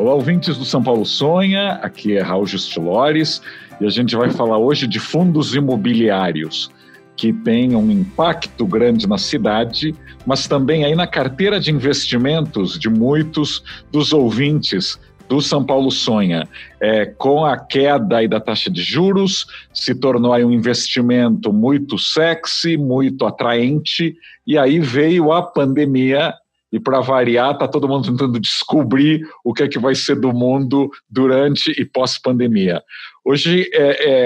Olá, ouvintes do São Paulo Sonha, aqui é Raul Justilores e a gente vai falar hoje de fundos imobiliários que têm um impacto grande na cidade, mas também aí na carteira de investimentos de muitos dos ouvintes do São Paulo Sonha. Com a queda aí da taxa de juros, se tornou aí um investimento muito sexy, muito atraente, e aí veio a pandemia. E para variar, está todo mundo tentando descobrir o que é que vai ser do mundo durante e pós-pandemia. Hoje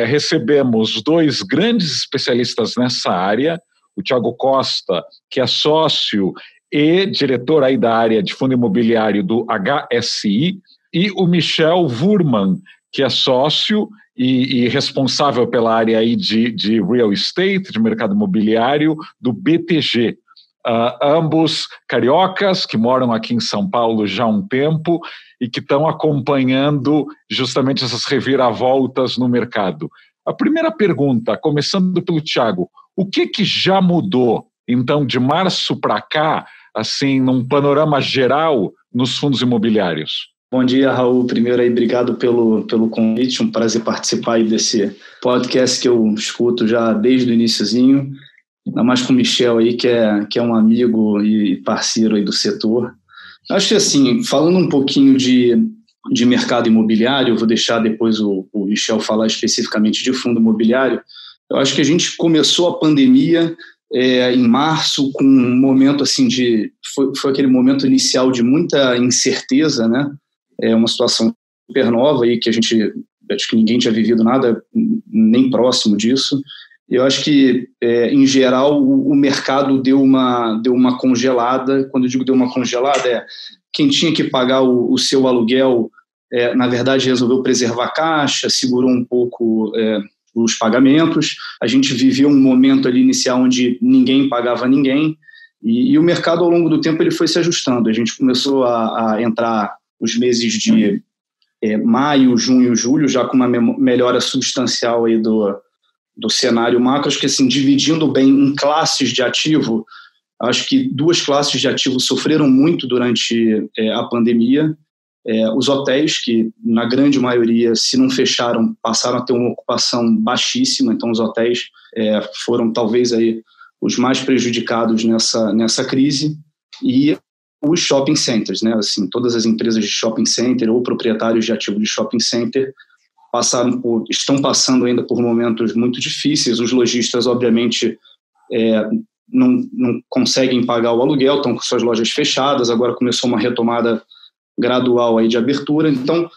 recebemos dois grandes especialistas nessa área, o Thiago Costa, que é sócio e diretor aí da área de fundo imobiliário do HSI, e o Michel Wurman, que é sócio e responsável pela área aí de real estate, de mercado imobiliário, do BTG. Ambos cariocas que moram aqui em São Paulo já há um tempo e que estão acompanhando justamente essas reviravoltas no mercado. A primeira pergunta, começando pelo Thiago, o que já mudou, então, de março para cá, assim, num panorama geral, nos fundos imobiliários? Bom dia, Raul. Primeiro aí, obrigado pelo convite, um prazer participar aí desse podcast que eu escuto já desde o iniciozinho. Ainda mais com o Michel aí, que é um amigo e parceiro aí do setor. Acho que assim, falando um pouquinho de mercado imobiliário, vou deixar depois o Michel falar especificamente de fundo imobiliário. Eu acho que a gente começou a pandemia em março com um momento assim foi aquele momento inicial de muita incerteza, né? Uma situação super nova aí que acho que ninguém tinha vivido nada nem próximo disso. Eu acho que, em geral, o mercado deu uma congelada. Quando eu digo deu uma congelada, quem tinha que pagar o seu aluguel, na verdade, resolveu preservar a caixa, segurou um pouco os pagamentos. A gente viveu um momento ali inicial onde ninguém pagava ninguém, e o mercado, ao longo do tempo, ele foi se ajustando. A gente começou a entrar os meses de maio, junho, julho, já com uma melhora substancial aí do cenário macro. Acho que assim, dividindo bem em classes de ativo, acho que duas classes de ativo sofreram muito durante a pandemia. Os hotéis, que na grande maioria, se não fecharam, passaram a ter uma ocupação baixíssima, então os hotéis foram talvez aí os mais prejudicados nessa crise, e os shopping centers, né? Assim, todas as empresas de shopping center ou proprietários de ativo de shopping center estão passando ainda por momentos muito difíceis. Os lojistas, obviamente, não conseguem pagar o aluguel, estão com suas lojas fechadas. Agora começou uma retomada gradual aí de abertura. Então,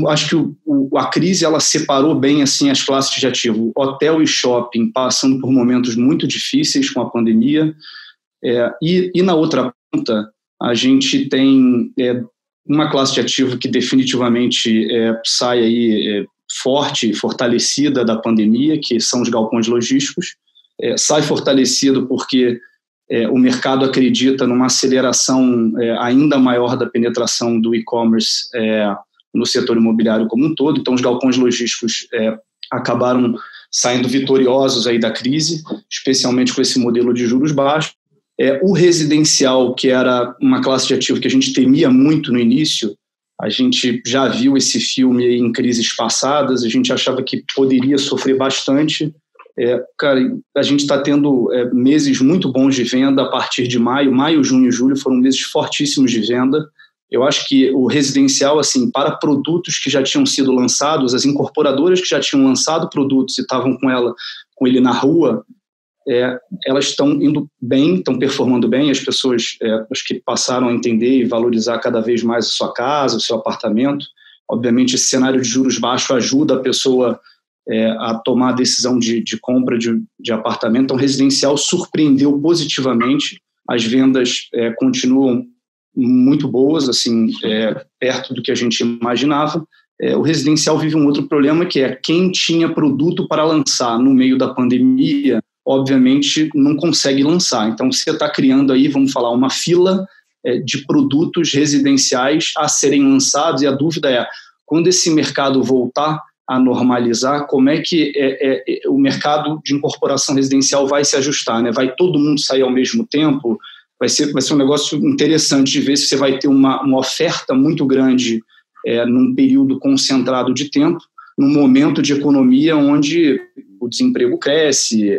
acho que a crise ela separou bem assim as classes de ativo. Hotel e shopping passando por momentos muito difíceis com a pandemia. E na outra ponta, a gente tem uma classe de ativo que definitivamente sai aí forte, fortalecida da pandemia, que são os galpões logísticos. Sai fortalecido porque o mercado acredita numa aceleração ainda maior da penetração do e-commerce no setor imobiliário como um todo. Então, os galpões logísticos acabaram saindo vitoriosos aí da crise, especialmente com esse modelo de juros baixos. O residencial, que era uma classe de ativo que a gente temia muito no início, a gente já viu esse filme em crises passadas, a gente achava que poderia sofrer bastante. A gente está tendo meses muito bons de venda a partir de maio, junho e julho foram meses fortíssimos de venda. Eu acho que o residencial, assim, para produtos que já tinham sido lançados, as incorporadoras que já tinham lançado produtos e estavam com ele na rua, elas estão indo bem, estão performando bem. As pessoas acho que passaram a entender e valorizar cada vez mais a sua casa, o seu apartamento. Obviamente, esse cenário de juros baixos ajuda a pessoa a tomar a decisão de compra de apartamento. Então, o residencial surpreendeu positivamente. As vendas continuam muito boas, assim, perto do que a gente imaginava. O residencial vive um outro problema, que quem tinha produto para lançar no meio da pandemia, obviamente, não consegue lançar. Então, você está criando aí, vamos falar, uma fila de produtos residenciais a serem lançados, e a dúvida quando esse mercado voltar a normalizar, como é que o mercado de incorporação residencial vai se ajustar, né? Vai todo mundo sair ao mesmo tempo? vai ser um negócio interessante de ver se você vai ter uma oferta muito grande num período concentrado de tempo, num momento de economia onde o desemprego cresce,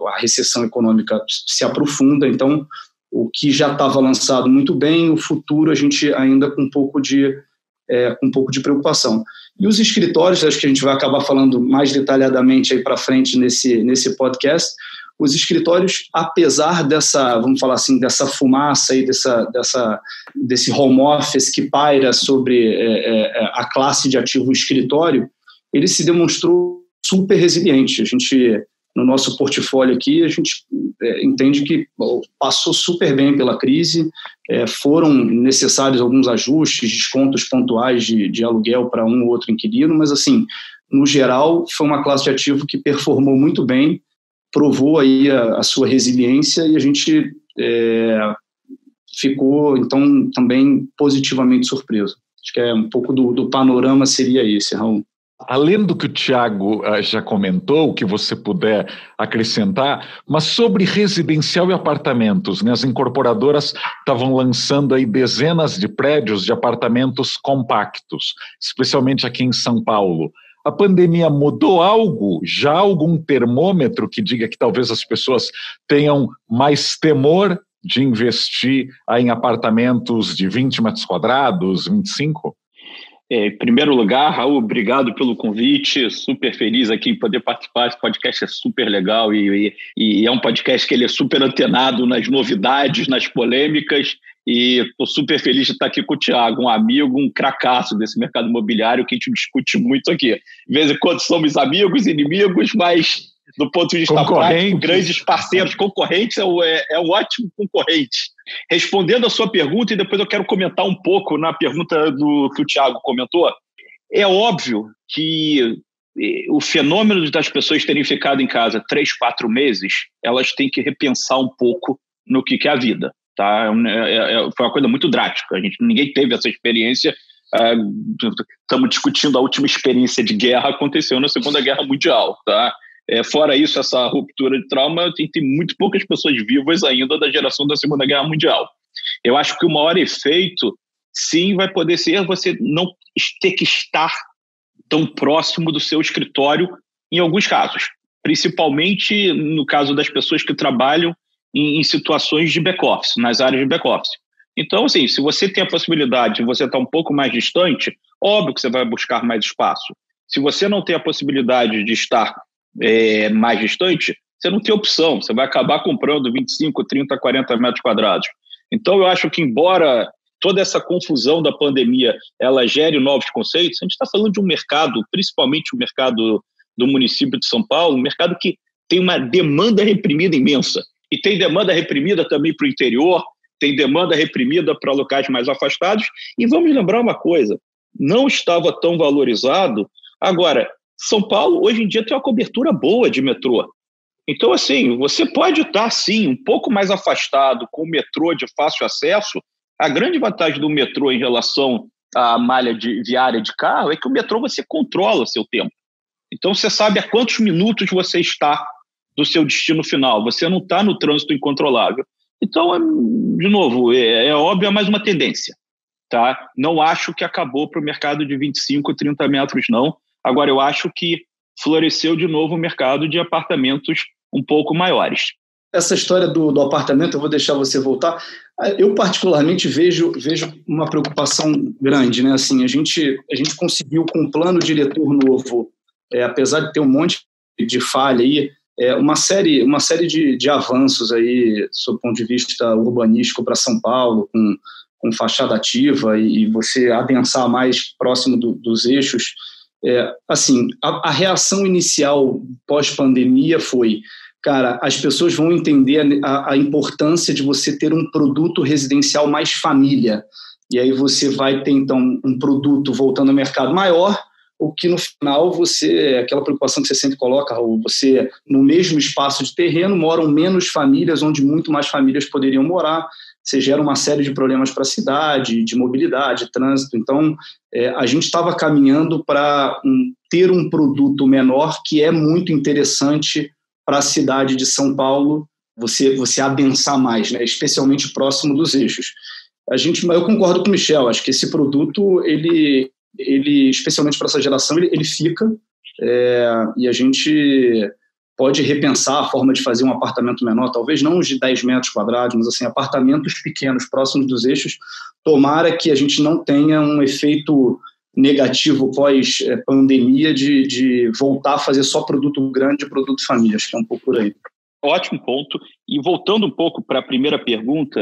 a recessão econômica se aprofunda. Então, o que já estava lançado muito bem, o futuro a gente ainda com um pouco de preocupação. E os escritórios, acho que a gente vai acabar falando mais detalhadamente aí para frente nesse podcast. Os escritórios, apesar dessa, vamos falar assim, dessa fumaça aí, desse home office que paira sobre a classe de ativo escritório, ele se demonstrou super resiliente. A gente, no nosso portfólio aqui, a gente entende que passou super bem pela crise, foram necessários alguns ajustes, descontos pontuais de aluguel para um ou outro inquilino, mas, assim, no geral, foi uma classe de ativo que performou muito bem, provou aí a sua resiliência e a gente ficou, então, também positivamente surpreso. Acho que um pouco do panorama seria esse, Raul. Além do que o Thiago já comentou, o que você puder acrescentar, mas sobre residencial e apartamentos, né? As incorporadoras estavam lançando aí dezenas de prédios de apartamentos compactos, especialmente aqui em São Paulo. A pandemia mudou algo? Já há algum termômetro que diga que talvez as pessoas tenham mais temor de investir em apartamentos de 20 metros quadrados, 25? Em primeiro lugar, Raul, obrigado pelo convite, super feliz aqui em poder participar. Esse podcast é super legal e é um podcast que ele é super antenado nas novidades, nas polêmicas, e estou super feliz de estar aqui com o Thiago, um amigo, um cracaço desse mercado imobiliário que a gente discute muito aqui. De vez em quando somos amigos, inimigos, mas do ponto de vista prático, grandes parceiros, concorrentes, é um ótimo concorrente. Respondendo a sua pergunta, e depois eu quero comentar um pouco na pergunta que o Thiago comentou, é óbvio que o fenômeno das pessoas terem ficado em casa 3, 4 meses, elas têm que repensar um pouco no que é a vida. Tá? Foi uma coisa muito drástica, ninguém teve essa experiência. Estamos discutindo a última experiência de guerra, aconteceu na Segunda Guerra Mundial. Tá? Fora isso, essa ruptura de trauma, tem muito poucas pessoas vivas ainda da geração da Segunda Guerra Mundial. Eu acho que o maior efeito, sim, vai poder ser você não ter que estar tão próximo do seu escritório em alguns casos, principalmente no caso das pessoas que trabalham em situações de back-office, nas áreas de back-office. Então, assim, se você tem a possibilidade de você estar um pouco mais distante, óbvio que você vai buscar mais espaço. Se você não tem a possibilidade de estar mais distante, você não tem opção, você vai acabar comprando 25, 30, 40 metros quadrados. Então, eu acho que, embora toda essa confusão da pandemia ela gere novos conceitos, a gente está falando de um mercado, principalmente o mercado do município de São Paulo, um mercado que tem uma demanda reprimida imensa. E tem demanda reprimida também para o interior, tem demanda reprimida para locais mais afastados. E vamos lembrar uma coisa, não estava tão valorizado. Agora, São Paulo, hoje em dia, tem uma cobertura boa de metrô. Então, assim, você pode estar, sim, um pouco mais afastado com o metrô de fácil acesso. A grande vantagem do metrô em relação à malha viária de carro é que o metrô você controla o seu tempo. Então, você sabe a quantos minutos você está do seu destino final. Você não está no trânsito incontrolável. Então, de novo, é óbvio, é mais uma tendência. Tá? Não acho que acabou para o mercado de 25, 30 metros, não. Agora, eu acho que floresceu de novo o mercado de apartamentos um pouco maiores. Essa história do apartamento, eu vou deixar você voltar. Eu, particularmente, vejo uma preocupação grande, né? Assim, a gente conseguiu, com um plano diretor novo, apesar de ter um monte de falha aí, uma série de avanços aí, sob o ponto de vista urbanístico para São Paulo, com fachada ativa e você adensar mais próximo dos eixos. Assim, a reação inicial pós-pandemia foi, cara, as pessoas vão entender a importância de você ter um produto residencial mais família, e aí você vai ter, então, um produto voltando ao mercado maior, o que no final aquela preocupação que você sempre coloca, Raul, você, no mesmo espaço de terreno, moram menos famílias, onde muito mais famílias poderiam morar, você gera uma série de problemas para a cidade, de mobilidade, trânsito. Então, a gente estava caminhando para ter um produto menor que é muito interessante para a cidade de São Paulo você adensar mais, né? Especialmente próximo dos eixos. Eu concordo com o Michel, acho que esse produto, ele especialmente para essa geração, ele fica, e a gente pode repensar a forma de fazer um apartamento menor, talvez não os de 10 metros quadrados, mas assim, apartamentos pequenos, próximos dos eixos. Tomara que a gente não tenha um efeito negativo pós-pandemia de voltar a fazer só produto grande e produto família, acho que é um pouco por aí. Ótimo ponto. E voltando um pouco para a primeira pergunta,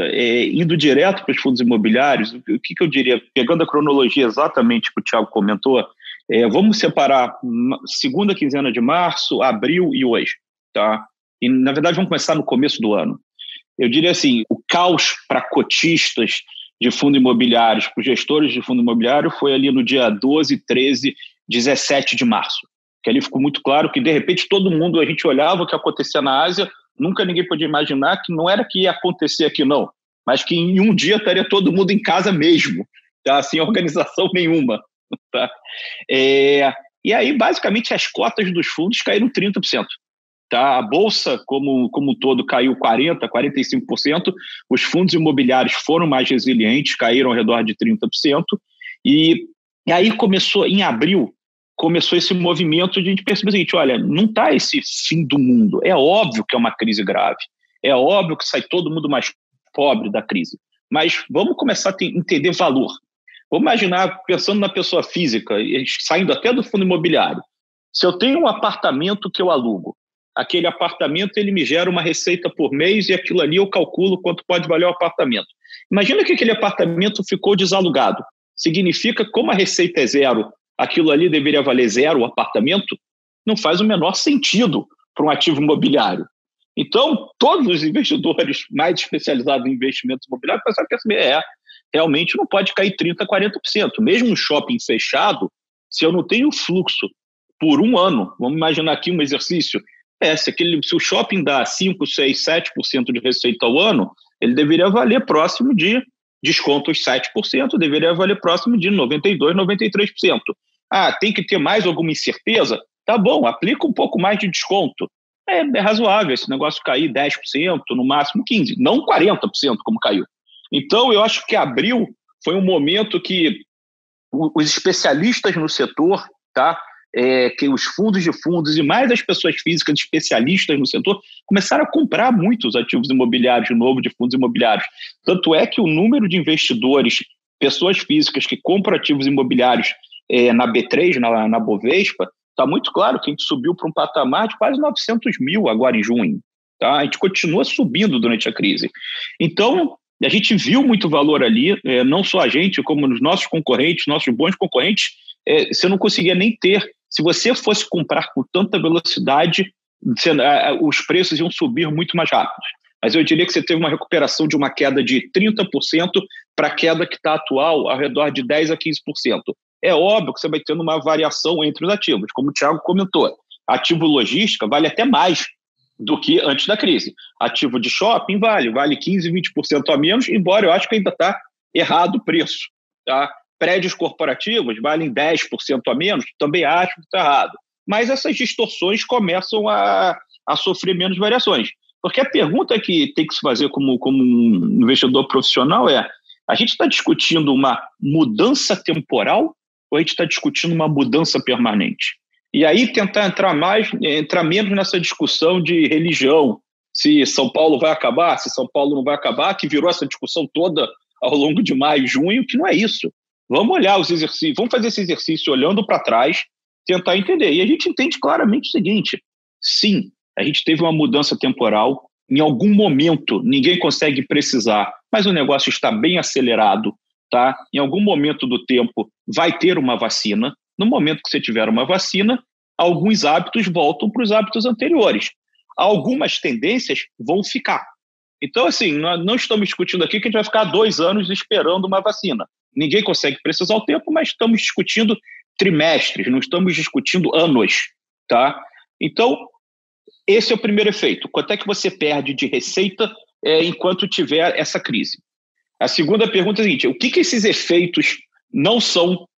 indo direto para os fundos imobiliários, o que eu diria, pegando a cronologia exatamente que o Thiago comentou, vamos separar segunda quinzena de março, abril e hoje, tá? E, na verdade, vamos começar no começo do ano. Eu diria assim, o caos para cotistas de fundo imobiliários, para os gestores de fundo imobiliário, foi ali no dia 12, 13, 17 de março. Que ali ficou muito claro que, de repente, todo mundo, a gente olhava o que acontecia na Ásia, nunca ninguém podia imaginar que não era que ia acontecer aqui, não, mas que em um dia estaria todo mundo em casa mesmo, tá? Sem organização nenhuma. Tá? E aí, basicamente, as cotas dos fundos caíram 30%. Tá? A Bolsa, como um todo, caiu 40%, 45%. Os fundos imobiliários foram mais resilientes, caíram ao redor de 30%. E aí começou, em abril, começou esse movimento de a gente perceber o seguinte, olha, não está esse fim do mundo. É óbvio que é uma crise grave. É óbvio que sai todo mundo mais pobre da crise. Mas vamos começar a entender valor. Vamos imaginar, pensando na pessoa física, saindo até do fundo imobiliário. Se eu tenho um apartamento que eu alugo, aquele apartamento ele me gera uma receita por mês e aquilo ali eu calculo quanto pode valer o apartamento. Imagina que aquele apartamento ficou desalugado. Significa, como a receita é zero, aquilo ali deveria valer zero o apartamento? Não faz o menor sentido para um ativo imobiliário. Então, todos os investidores mais especializados em investimentos imobiliários pensaram que realmente não pode cair 30%, 40%. Mesmo um shopping fechado, se eu não tenho fluxo por um ano, vamos imaginar aqui um exercício, se o shopping dá 5%, 6%, 7% de receita ao ano, ele deveria valer próximo de descontos 7%, deveria valer próximo de 92%, 93%. Tem que ter mais alguma incerteza? Tá bom, aplica um pouco mais de desconto. É razoável esse negócio cair 10%, no máximo 15%, não 40% como caiu. Então, eu acho que abril foi um momento que os especialistas no setor, tá? Que os fundos de fundos e mais as pessoas físicas especialistas no setor começaram a comprar muitos ativos imobiliários de novo, de fundos imobiliários. Tanto é que o número de investidores, pessoas físicas que compram ativos imobiliários na B3, na Bovespa, está muito claro que a gente subiu para um patamar de quase 900 mil agora em junho. Tá? A gente continua subindo durante a crise. Então, a gente viu muito valor ali, não só a gente, como os nossos concorrentes, nossos bons concorrentes, você não conseguia nem ter. Se você fosse comprar com tanta velocidade, os preços iam subir muito mais rápido. Mas eu diria que você teve uma recuperação de uma queda de 30% para a queda que está atual, ao redor de 10% a 15%. É óbvio que você vai tendo uma variação entre os ativos, como o Thiago comentou. Ativo logística vale até mais do que antes da crise. Ativo de shopping vale 15%, 20% a menos, embora eu acho que ainda está errado o preço. Tá? Prédios corporativos valem 10% a menos, também acho que está errado. Mas essas distorções começam a sofrer menos variações. Porque a pergunta que tem que se fazer como um investidor profissional a gente está discutindo uma mudança temporal ou a gente está discutindo uma mudança permanente? E aí tentar entrar menos nessa discussão de religião, se São Paulo vai acabar, se São Paulo não vai acabar, que virou essa discussão toda ao longo de maio e junho, que não é isso. Vamos olhar os exercícios, vamos fazer esse exercício olhando para trás, tentar entender. E a gente entende claramente o seguinte, sim, a gente teve uma mudança temporal, em algum momento, ninguém consegue precisar, mas o negócio está bem acelerado, tá? Em algum momento do tempo vai ter uma vacina. No momento que você tiver uma vacina, alguns hábitos voltam para os hábitos anteriores. Algumas tendências vão ficar. Então, assim, nós não estamos discutindo aqui que a gente vai ficar 2 anos esperando uma vacina. Ninguém consegue precisar o tempo, mas estamos discutindo trimestres, não estamos discutindo anos, tá? Então, esse é o primeiro efeito. Quanto é que você perde de receita enquanto tiver essa crise? A segunda pergunta é a seguinte, o que esses efeitos não são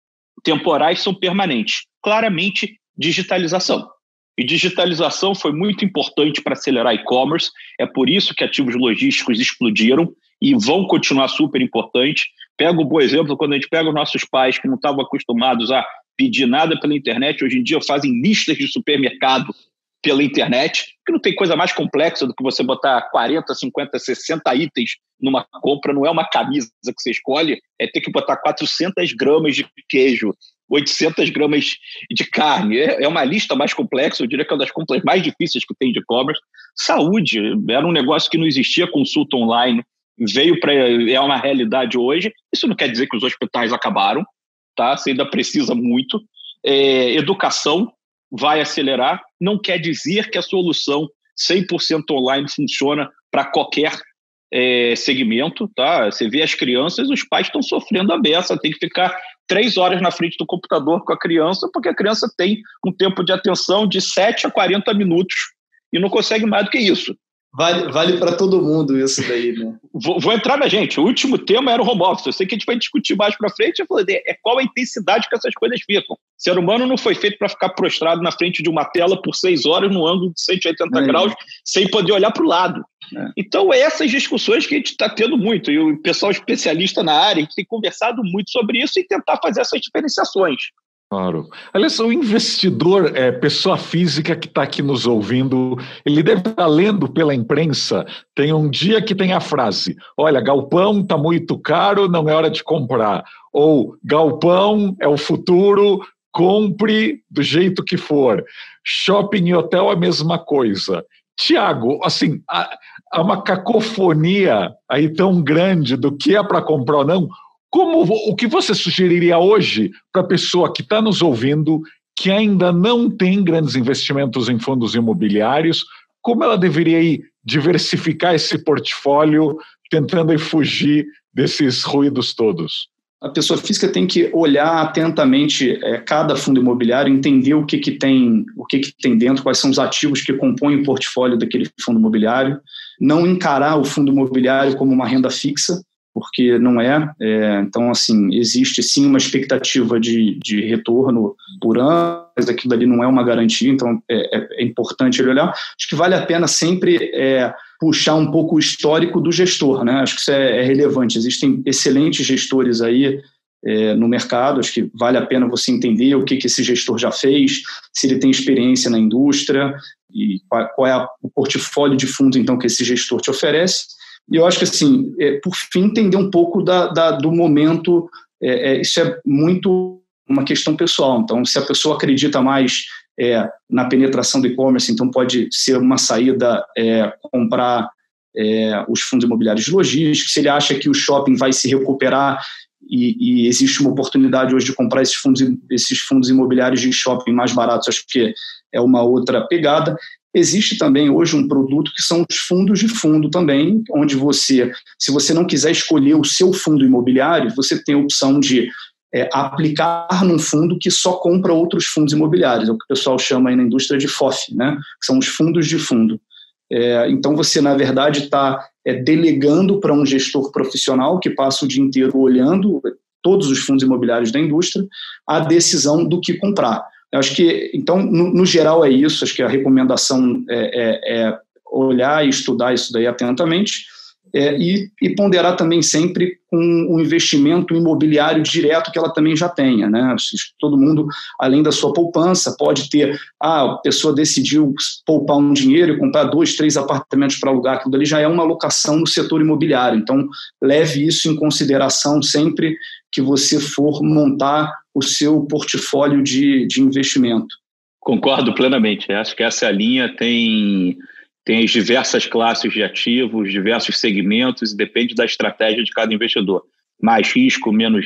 temporais, são permanentes? Claramente, digitalização. E digitalização foi muito importante para acelerar e-commerce, é por isso que ativos logísticos explodiram e vão continuar super importantes. Pega um bom exemplo, quando a gente pega os nossos pais que não estavam acostumados a pedir nada pela internet, hoje em dia fazem listas de supermercado pela internet, que não tem coisa mais complexa do que você botar 40, 50, 60 itens numa compra, não é uma camisa que você escolhe, é ter que botar 400 gramas de queijo, 800 gramas de carne, é uma lista mais complexa, eu diria que é uma das compras mais difíceis que tem de e-commerce. Saúde, era um negócio que não existia, consulta online, é uma realidade hoje, isso não quer dizer que os hospitais acabaram, tá? Você ainda precisa muito. Educação vai acelerar, não quer dizer que a solução 100% online funciona para qualquer segmento, tá? Você vê as crianças, os pais estão sofrendo a beça, tem que ficar 3 horas na frente do computador com a criança, porque a criança tem um tempo de atenção de 7 a 40 minutos e não consegue mais do que isso. Vale para todo mundo isso daí, né? Vou entrar na gente. O último tema era o home office. Eu sei que a gente vai discutir mais para frente. Eu falei, qual a intensidade que essas coisas ficam. O ser humano não foi feito para ficar prostrado na frente de uma tela por 6 horas, num ângulo de 180 graus, sem poder olhar para o lado. Então, essas discussões que a gente está tendo muito. E o pessoal especialista na área, a gente tem conversado muito sobre isso e tentar fazer essas diferenciações. Claro. Aliás, o investidor, pessoa física que está aqui nos ouvindo, ele deve estar lendo pela imprensa, tem um dia que tem a frase, olha, galpão está muito caro, não é hora de comprar. Ou, galpão é o futuro, compre do jeito que for. Shopping e hotel, a mesma coisa. Tiago, assim, há uma cacofonia aí tão grande do que é para comprar ou não. O que você sugeriria hoje para a pessoa que está nos ouvindo, que ainda não tem grandes investimentos em fundos imobiliários, como ela deveria diversificar esse portfólio, tentando fugir desses ruídos todos? A pessoa física tem que olhar atentamente cada fundo imobiliário, entender o que tem dentro, quais são os ativos que compõem o portfólio daquele fundo imobiliário, não encarar o fundo imobiliário como uma renda fixa, porque não é. Então, assim, existe sim uma expectativa de retorno por ano, mas aquilo ali não é uma garantia, então é importante ele olhar. Acho que vale a pena sempre puxar um pouco o histórico do gestor, né? Acho que isso é relevante. Existem excelentes gestores aí no mercado, acho que vale a pena você entender o que esse gestor já fez, se ele tem experiência na indústria e qual é o portfólio de fundos, então, que esse gestor te oferece. E eu acho que, assim, por fim, entender um pouco do momento, isso é muito uma questão pessoal. Então, se a pessoa acredita mais na penetração do e-commerce, então pode ser uma saída comprar os fundos imobiliários de logística. Se ele acha que o shopping vai se recuperar e existe uma oportunidade hoje de comprar esses fundos imobiliários de shopping mais baratos, acho que é uma outra pegada. Existe também hoje um produto que são os fundos de fundo também, onde se você não quiser escolher o seu fundo imobiliário, você tem a opção de aplicar num fundo que só compra outros fundos imobiliários, é o que o pessoal chama aí na indústria de FOF, né? Que são os fundos de fundo. Então você, na verdade, está delegando para um gestor profissional que passa o dia inteiro olhando todos os fundos imobiliários da indústria a decisão do que comprar. Eu acho que, então, no geral é isso, acho que a recomendação é olhar e estudar isso daí atentamente e ponderar também sempre com o investimento imobiliário direto que ela também já tenha, né? Todo mundo, além da sua poupança, pode ter, a pessoa decidiu poupar um dinheiro e comprar 2, 3 apartamentos para alugar, aquilo ali já é uma alocação no setor imobiliário, então leve isso em consideração sempre que você for montar o seu portfólio de investimento. Concordo plenamente. Acho que essa linha tem as diversas classes de ativos, diversos segmentos, e depende da estratégia de cada investidor. Mais risco, menos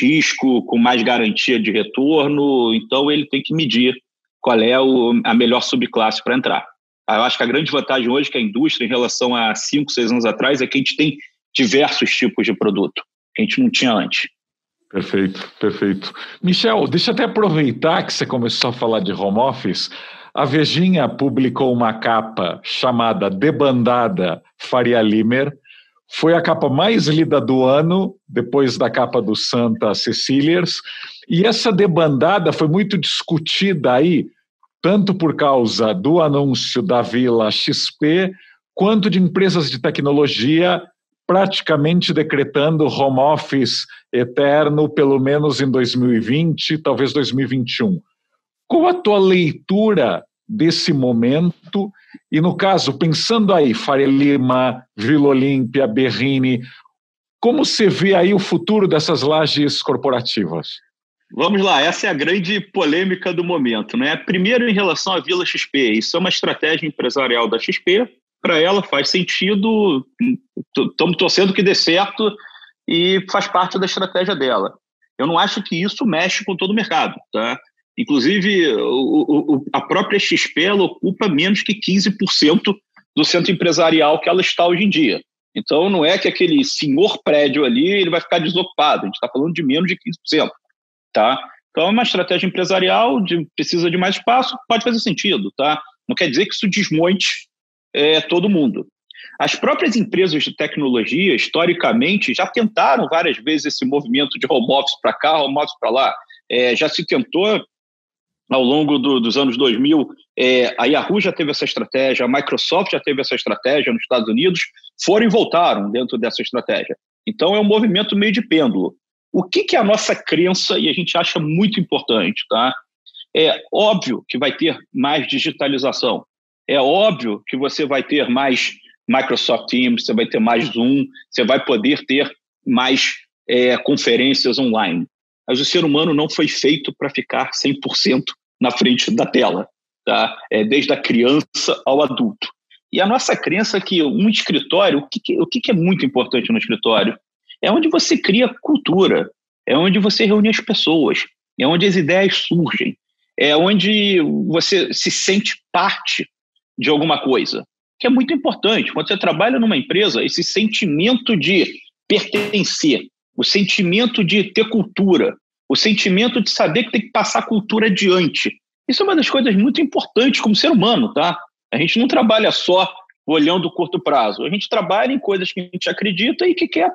risco com mais garantia de retorno. Então, ele tem que medir qual é a melhor subclasse para entrar. Eu acho que a grande vantagem hoje que a indústria, em relação a 5, 6 anos atrás, é que a gente tem diversos tipos de produto que a gente não tinha antes. Perfeito, perfeito. Michel, deixa eu até aproveitar que você começou a falar de home office. A Vejinha publicou uma capa chamada Debandada Faria Limer. Foi a capa mais lida do ano, depois da capa do Santa Cecílias. E essa debandada foi muito discutida aí tanto por causa do anúncio da Vila XP, quanto de empresas de tecnologia praticamente decretando home office eterno, pelo menos em 2020, talvez 2021. Qual a tua leitura desse momento? E, no caso, pensando aí, Faria Lima, Vila Olímpia, Berrini, como você vê aí o futuro dessas lajes corporativas? Vamos lá, essa é a grande polêmica do momento, né? Primeiro, em relação à Vila XP, isso é uma estratégia empresarial da XP, para ela faz sentido, estamos torcendo que dê certo e faz parte da estratégia dela. Eu não acho que isso mexe com todo o mercado, tá? Inclusive, a própria XP ela ocupa menos que 15% do centro empresarial que ela está hoje em dia. Então, não é que aquele senhor prédio ali ele vai ficar desocupado, a gente está falando de menos de 15%. Tá? Então, é uma estratégia empresarial, precisa de mais espaço, pode fazer sentido. Tá? Não quer dizer que isso desmonte todo mundo. As próprias empresas de tecnologia, historicamente, já tentaram várias vezes esse movimento de home office para cá, home office para lá. Já se tentou, ao longo dos anos 2000, a Yahoo já teve essa estratégia, a Microsoft já teve essa estratégia nos Estados Unidos, foram e voltaram dentro dessa estratégia. Então, é um movimento meio de pêndulo. O que é a nossa crença e a gente acha muito importante, tá? É óbvio que vai ter mais digitalização. É óbvio que você vai ter mais Microsoft Teams, você vai ter mais Zoom, você vai poder ter mais conferências online. Mas o ser humano não foi feito para ficar 100% na frente da tela, tá? Desde a criança ao adulto. E a nossa crença é que um escritório, o que é muito importante no escritório? É onde você cria cultura, é onde você reúne as pessoas, é onde as ideias surgem, é onde você se sente parte de alguma coisa, que é muito importante. Quando você trabalha numa empresa, esse sentimento de pertencer, o sentimento de ter cultura, o sentimento de saber que tem que passar a cultura adiante, isso é uma das coisas muito importantes como ser humano, tá? A gente não trabalha só olhando o curto prazo, a gente trabalha em coisas que a gente acredita e que quer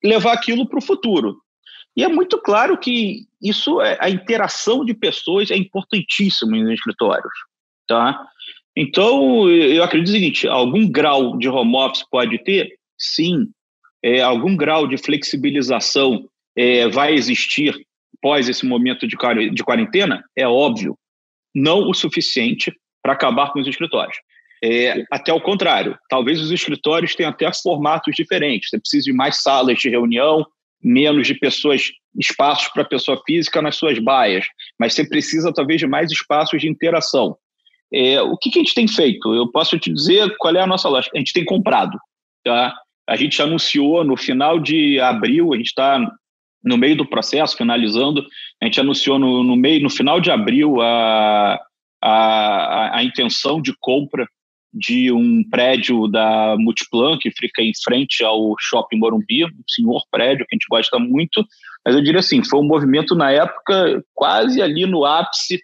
levar aquilo para o futuro. E é muito claro que a interação de pessoas é importantíssima nos escritórios, tá? Então, eu acredito o seguinte, algum grau de home office pode ter? Sim. Algum grau de flexibilização vai existir após esse momento de quarentena? É óbvio. Não o suficiente para acabar com os escritórios. Até o contrário, talvez os escritórios tenham até formatos diferentes. Você precisa de mais salas de reunião, menos de espaços para pessoa física nas suas baias, mas você precisa talvez de mais espaços de interação. O que a gente tem feito? Eu posso te dizer qual é a nossa lógica. A gente tem comprado. Tá? A gente anunciou no final de abril, a gente está no meio do processo, finalizando, a gente anunciou no final de abril a intenção de compra de um prédio da Multiplan, que fica em frente ao Shopping Morumbi, um senhor prédio que a gente gosta muito, mas eu diria assim, foi um movimento na época quase ali no ápice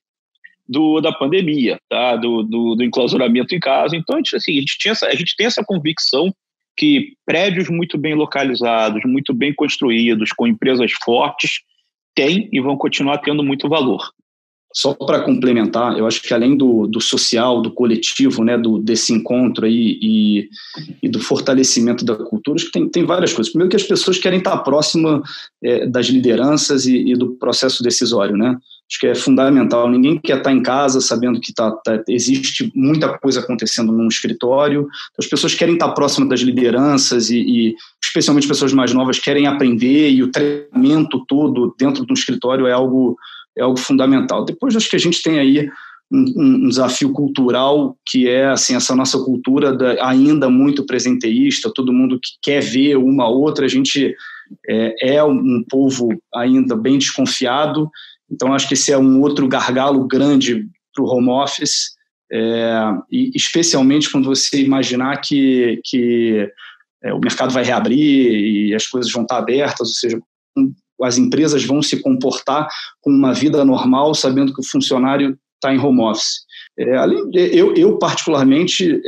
da pandemia, tá? do enclausuramento em casa. Então, a gente tem essa convicção que prédios muito bem localizados, muito bem construídos, com empresas fortes, têm e vão continuar tendo muito valor. Só para complementar, eu acho que além do social, do coletivo, né, desse encontro aí e do fortalecimento da cultura, acho que tem várias coisas. Primeiro que as pessoas querem estar próximas das lideranças e do processo decisório, né? Acho que é fundamental. Ninguém quer estar em casa sabendo que existe muita coisa acontecendo num escritório. As pessoas querem estar próximas das lideranças e especialmente pessoas mais novas querem aprender, e o treinamento todo dentro de um escritório é algo fundamental. Depois, acho que a gente tem aí um desafio cultural, que é assim, essa nossa cultura ainda muito presenteísta, todo mundo que quer ver uma outra. A gente é um povo ainda bem desconfiado, então acho que esse é um outro gargalo grande para o home office, e especialmente quando você imaginar que o mercado vai reabrir e as coisas vão estar abertas, ou seja, as empresas vão se comportar com uma vida normal, sabendo que o funcionário está em home office. Eu particularmente,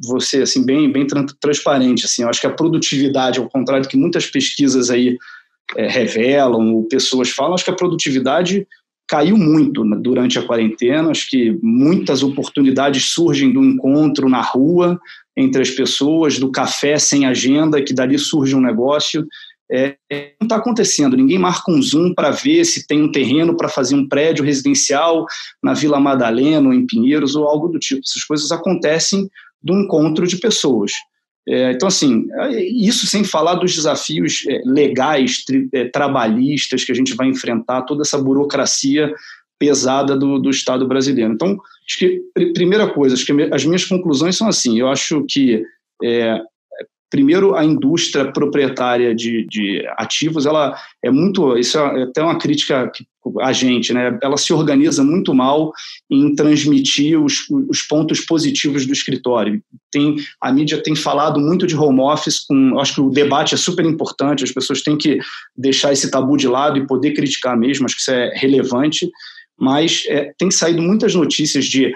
vou ser assim, bem transparente. Assim, eu acho que a produtividade, ao contrário do que muitas pesquisas aí revelam, ou pessoas falam, acho que a produtividade caiu muito durante a quarentena. Acho que muitas oportunidades surgem do encontro na rua entre as pessoas, do café sem agenda, que dali surge um negócio. Não está acontecendo, ninguém marca um Zoom para ver se tem um terreno para fazer um prédio residencial na Vila Madalena ou em Pinheiros ou algo do tipo. Essas coisas acontecem do encontro de pessoas. Então, assim, isso sem falar dos desafios legais, trabalhistas que a gente vai enfrentar, toda essa burocracia pesada do Estado brasileiro. Então, acho que, primeira coisa, acho que as minhas conclusões são assim, eu acho que primeiro, a indústria proprietária de ativos, ela é muito, isso é até uma crítica a gente, né? Ela se organiza muito mal em transmitir os pontos positivos do escritório. A mídia tem falado muito de home office, acho que o debate é super importante, as pessoas têm que deixar esse tabu de lado e poder criticar mesmo, acho que isso é relevante, mas tem saído muitas notícias de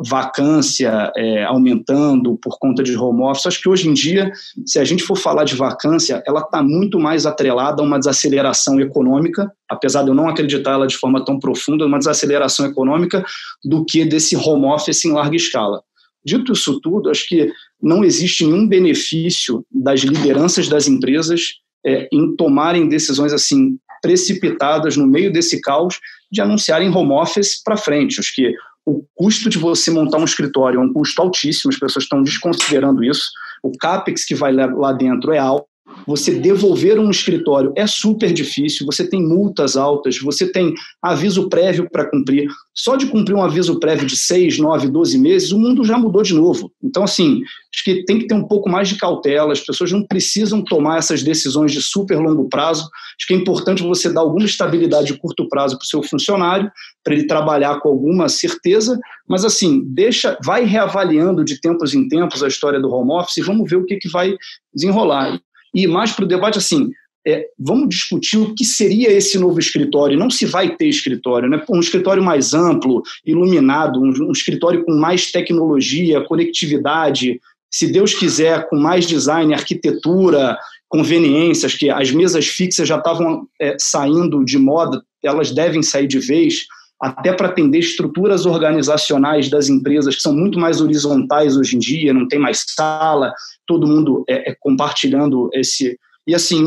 vacância aumentando por conta de home office. Acho que hoje em dia, se a gente for falar de vacância, ela está muito mais atrelada a uma desaceleração econômica, apesar de eu não acreditar ela de forma tão profunda, uma desaceleração econômica do que desse home office em larga escala. Dito isso tudo, acho que não existe nenhum benefício das lideranças das empresas em tomarem decisões assim precipitadas no meio desse caos de anunciarem home office para frente. Acho que o custo de você montar um escritório é um custo altíssimo, as pessoas estão desconsiderando isso. O CAPEX que vai lá dentro é alto. Você devolver um escritório é super difícil, você tem multas altas, você tem aviso prévio para cumprir. Só de cumprir um aviso prévio de 6, 9, 12 meses, o mundo já mudou de novo. Então, assim, acho que tem que ter um pouco mais de cautela, as pessoas não precisam tomar essas decisões de super longo prazo. Acho que é importante você dar alguma estabilidade de curto prazo para o seu funcionário, para ele trabalhar com alguma certeza, mas, assim, vai reavaliando de tempos em tempos a história do home office e vamos ver o que vai desenrolar. E mais para o debate, assim, vamos discutir o que seria esse novo escritório. Não se vai ter escritório, né? Um escritório mais amplo, iluminado, um escritório com mais tecnologia, conectividade, se Deus quiser, com mais design, arquitetura, conveniências, que as mesas fixas já estavam saindo de moda, elas devem sair de vez, até para atender estruturas organizacionais das empresas que são muito mais horizontais hoje em dia, não tem mais sala, todo mundo compartilhando esse... E assim,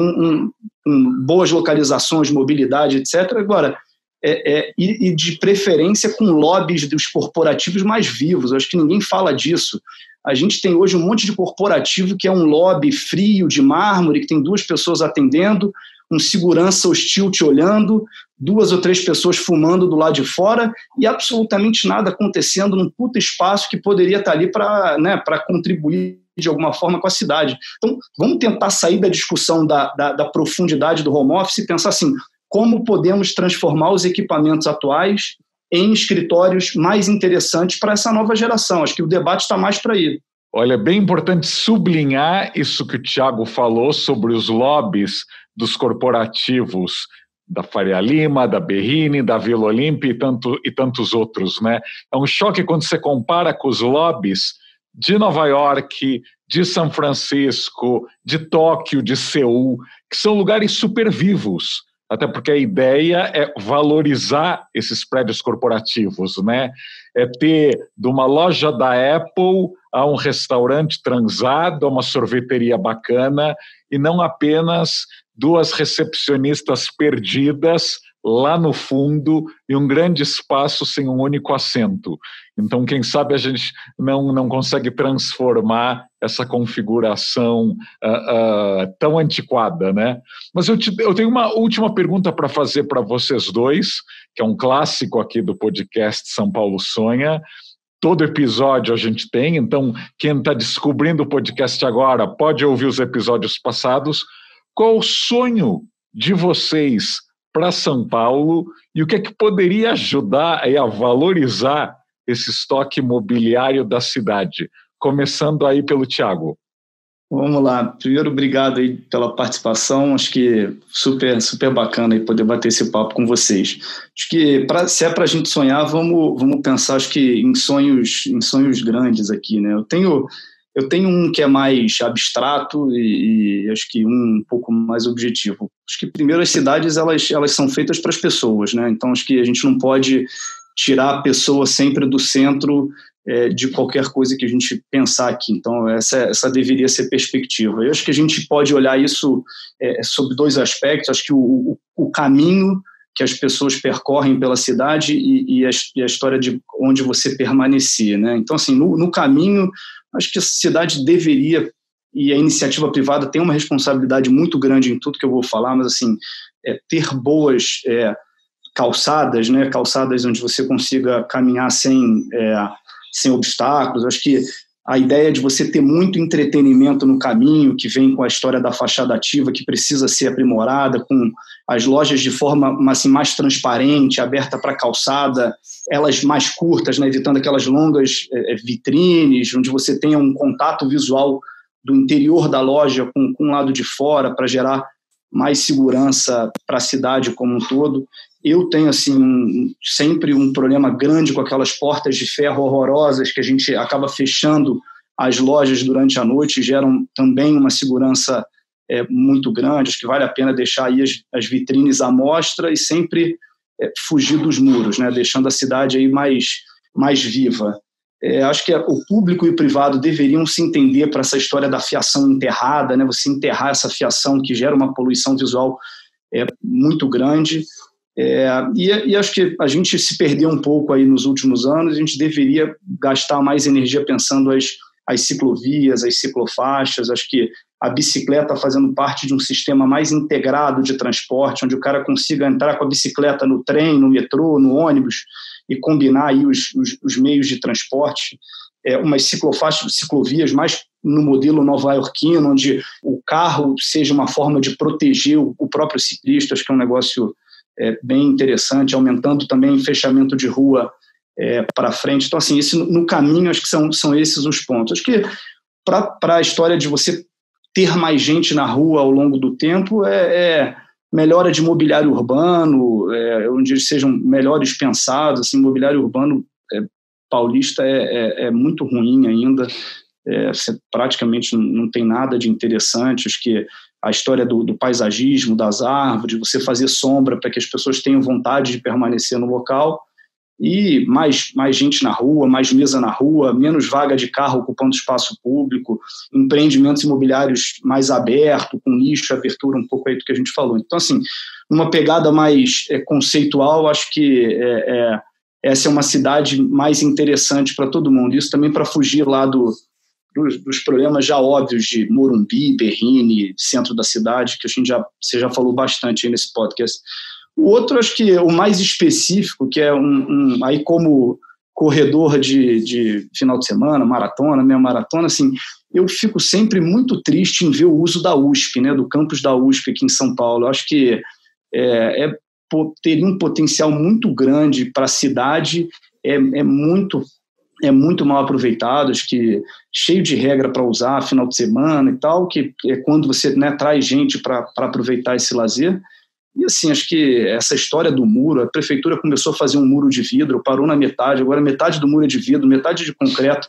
boas localizações, mobilidade, etc. Agora, e de preferência com lobbies dos corporativos mais vivos. Eu acho que ninguém fala disso. A gente tem hoje um monte de corporativo que é um lobby frio, de mármore, que tem 2 pessoas atendendo, um segurança hostil te olhando, 2 ou 3 pessoas fumando do lado de fora e absolutamente nada acontecendo num puta espaço que poderia estar ali para contribuir de alguma forma com a cidade. Então, vamos tentar sair da discussão da profundidade do home office e pensar assim, como podemos transformar os equipamentos atuais em escritórios mais interessantes para essa nova geração. Acho que o debate está mais para aí. Olha, é bem importante sublinhar isso que o Thiago falou sobre os lobbies dos corporativos da Faria Lima, da Berrini, da Vila Olímpia e tantos outros, né? É um choque quando você compara com os lobbies de Nova York, de São Francisco, de Tóquio, de Seul, que são lugares super vivos, até porque a ideia é valorizar esses prédios corporativos, né? É ter de uma loja da Apple a um restaurante transado, a uma sorveteria bacana, e não apenas 2 recepcionistas perdidas lá no fundo e um grande espaço sem um único assento. Então, quem sabe a gente não consegue transformar essa configuração tão antiquada, né? Mas eu tenho uma última pergunta para fazer para vocês dois, que é um clássico aqui do podcast São Paulo Sonha. Todo episódio a gente tem, então quem está descobrindo o podcast agora pode ouvir os episódios passados. Qual o sonho de vocês para São Paulo e o que é que poderia ajudar a valorizar esse estoque imobiliário da cidade? Começando aí pelo Thiago. Vamos lá. Primeiro, obrigado aí pela participação. Acho que super bacana aí poder bater esse papo com vocês. Acho que se é para a gente sonhar, vamos pensar, acho que em sonhos grandes aqui, né? Eu tenho Eu tenho um que é mais abstrato e acho que um pouco mais objetivo. Acho que, primeiro, as cidades elas são feitas para as pessoas, né? Então, acho que a gente não pode tirar a pessoa sempre do centro de qualquer coisa que a gente pensar aqui. Então, essa deveria ser a perspectiva. Eu acho que a gente pode olhar isso sob 2 aspectos. Acho que o caminho que as pessoas percorrem pela cidade e a história de onde você permanecer, né? Então, assim, no caminho, acho que a cidade deveria, e a iniciativa privada tem uma responsabilidade muito grande em tudo que eu vou falar, mas, assim, ter boas calçadas, né? Calçadas onde você consiga caminhar sem obstáculos. Acho que a ideia de você ter muito entretenimento no caminho, que vem com a história da fachada ativa, que precisa ser aprimorada, com as lojas de forma assim, mais transparente, aberta para a calçada, elas mais curtas, né, evitando aquelas longas vitrines, onde você tenha um contato visual do interior da loja com o lado de fora, para gerar mais segurança para a cidade como um todo. Eu tenho assim, sempre um problema grande com aquelas portas de ferro horrorosas que a gente acaba fechando as lojas durante a noite, e geram também uma segurança muito grande. Acho que vale a pena deixar aí as vitrines à mostra e sempre fugir dos muros, né? Deixando a cidade aí mais viva. Acho que o público e o privado deveriam se entender para essa história da fiação enterrada, né? Você enterrar essa fiação que gera uma poluição visual muito grande. E acho que a gente se perdeu um pouco aí nos últimos anos. A gente deveria gastar mais energia pensando as ciclovias, as ciclofaixas. Acho que a bicicleta fazendo parte de um sistema mais integrado de transporte, onde o cara consiga entrar com a bicicleta no trem, no metrô, no ônibus e combinar aí os meios de transporte. Umas ciclofaixas, ciclovias mais no modelo nova-iorquino, onde o carro seja uma forma de proteger o próprio ciclista. Acho que é um negócio bem interessante, aumentando também o fechamento de rua para frente. Então, assim, no caminho, acho que são esses os pontos. Acho que para a história de você ter mais gente na rua ao longo do tempo, melhora de mobiliário urbano, onde eles sejam melhores pensados. Assim, mobiliário urbano paulista é muito ruim ainda, você praticamente não tem nada de interessante. Acho que a história do paisagismo, das árvores, você fazer sombra para que as pessoas tenham vontade de permanecer no local, e mais gente na rua, mais mesa na rua, menos vaga de carro ocupando espaço público, empreendimentos imobiliários mais abertos, com nicho, abertura, um pouco aí do que a gente falou. Então, assim, numa pegada mais conceitual, acho que essa é uma cidade mais interessante para todo mundo. Isso também para fugir lá dos problemas já óbvios de Morumbi, Berrini, centro da cidade, que você já falou bastante aí nesse podcast. O outro, acho que o mais específico, que é aí como corredor de final de semana, maratona, meia maratona, assim, eu fico sempre muito triste em ver o uso da USP, né, do campus da USP aqui em São Paulo. Eu acho que teria um potencial muito grande para a cidade, é muito mal aproveitado, acho que cheio de regra para usar final de semana e tal, que é quando você, né, traz gente para aproveitar esse lazer. E assim, acho que essa história do muro, a prefeitura começou a fazer um muro de vidro, parou na metade, agora metade do muro é de vidro, metade de concreto.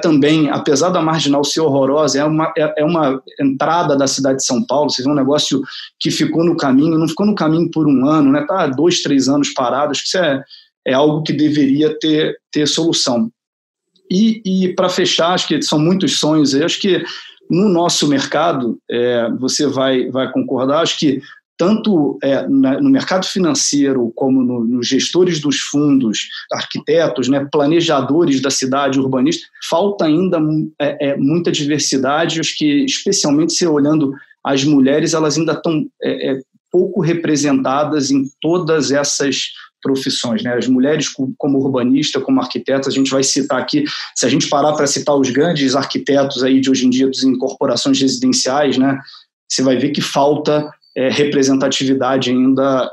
Também, apesar da marginal ser horrorosa, é uma entrada da cidade de São Paulo. Você vê um negócio que ficou no caminho, não ficou no caminho por um ano, né? Tá 2, 3 anos parado. Acho que isso é algo que deveria ter solução. E para fechar, acho que são muitos sonhos aí. Acho que no nosso mercado, você vai concordar, acho que tanto no mercado financeiro como nos gestores dos fundos, arquitetos, né, planejadores da cidade, urbanistas, falta ainda muita diversidade. Acho que, especialmente se olhando as mulheres, elas ainda estão pouco representadas em todas essas profissões, né? As mulheres como urbanista, como arquiteta, a gente vai citar aqui, se a gente parar para citar os grandes arquitetos aí de hoje em dia em corporações residenciais, né, você vai ver que falta representatividade ainda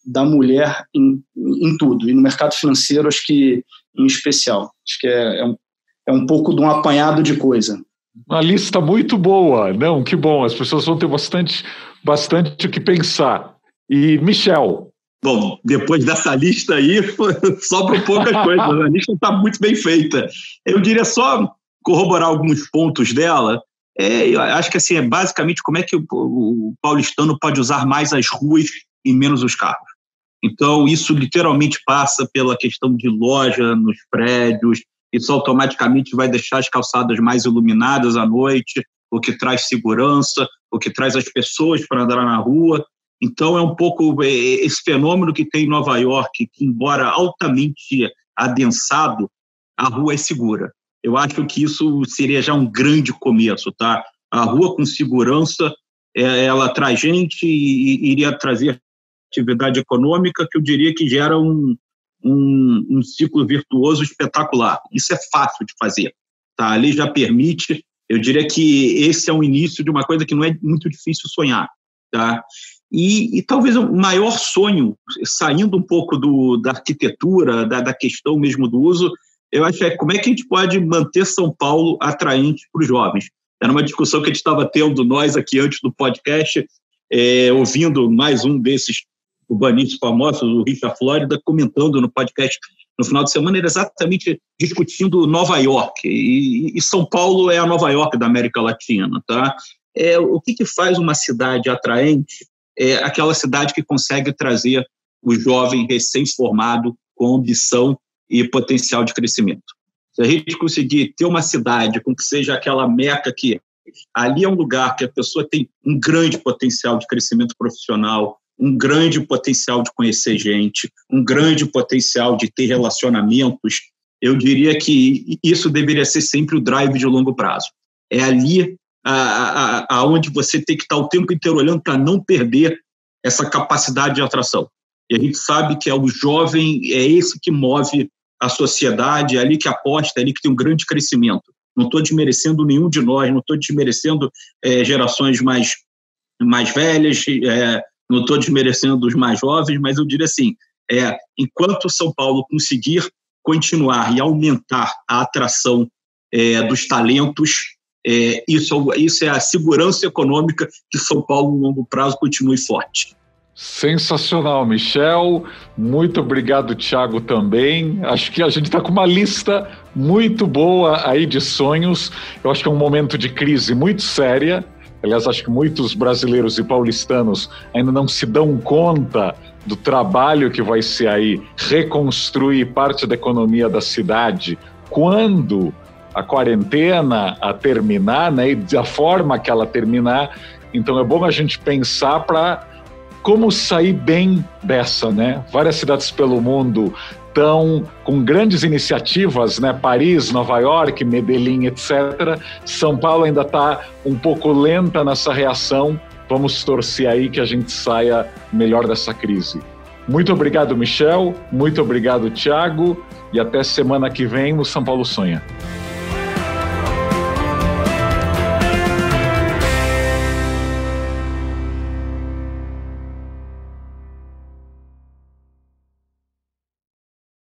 da mulher em tudo, e no mercado financeiro acho que em especial. Acho que é um pouco de um apanhado de coisa. Uma lista muito boa, não? Que bom, as pessoas vão ter bastante o que pensar. E Michel? Bom, depois dessa lista aí, sobram poucas coisas, a lista está muito bem feita. Eu diria só corroborar alguns pontos dela, eu acho que assim, é basicamente como é que o paulistano pode usar mais as ruas e menos os carros. Então, isso literalmente passa pela questão de loja nos prédios, isso automaticamente vai deixar as calçadas mais iluminadas à noite, o que traz segurança, o que traz as pessoas para andar na rua. Então, é um pouco esse fenômeno que tem em Nova York, que, embora altamente adensado, a rua é segura. Eu acho que isso seria já um grande começo, tá? A rua com segurança, ela traz gente e iria trazer atividade econômica que eu diria que gera um ciclo virtuoso espetacular. Isso é fácil de fazer, tá? A lei já permite, eu diria que esse é o início de uma coisa que não é muito difícil sonhar, tá? E talvez o maior sonho, saindo um pouco da arquitetura, da questão mesmo do uso, eu acho como é que a gente pode manter São Paulo atraente para os jovens. Era uma discussão que a gente estava tendo nós aqui antes do podcast, ouvindo mais um desses urbanistas famosos, o Richard Florida, comentando no podcast no final de semana, era exatamente discutindo Nova York, e São Paulo é a Nova York da América Latina, tá? O que faz uma cidade atraente é aquela cidade que consegue trazer o jovem recém-formado com ambição e potencial de crescimento. Se a gente conseguir ter uma cidade com que seja aquela meca que ali é um lugar que a pessoa tem um grande potencial de crescimento profissional, um grande potencial de conhecer gente, um grande potencial de ter relacionamentos, eu diria que isso deveria ser sempre o drive de longo prazo. É ali aonde você tem que estar o tempo inteiro olhando para não perder essa capacidade de atração. E a gente sabe que o jovem é esse que move a sociedade, é ali que aposta, é ali que tem um grande crescimento. Não estou desmerecendo nenhum de nós, não estou desmerecendo gerações mais velhas, não estou desmerecendo os mais jovens, mas eu diria assim, enquanto São Paulo conseguir continuar e aumentar a atração dos talentos, isso é a segurança econômica que São Paulo, no longo prazo, continue forte. Sensacional, Michel. Muito obrigado, Thiago, também. Acho que a gente está com uma lista muito boa aí de sonhos. Eu acho que é um momento de crise muito séria. Aliás, acho que muitos brasileiros e paulistanos ainda não se dão conta do trabalho que vai ser aí reconstruir parte da economia da cidade quando a quarentena terminar, né, e da forma que ela terminar. Então é bom a gente pensar para como sair bem dessa, né? Várias cidades pelo mundo estão com grandes iniciativas, né? Paris, Nova York, Medellín, etc. São Paulo ainda está um pouco lenta nessa reação. Vamos torcer aí que a gente saia melhor dessa crise. Muito obrigado, Michel. Muito obrigado, Thiago. E até semana que vem no São Paulo Sonha.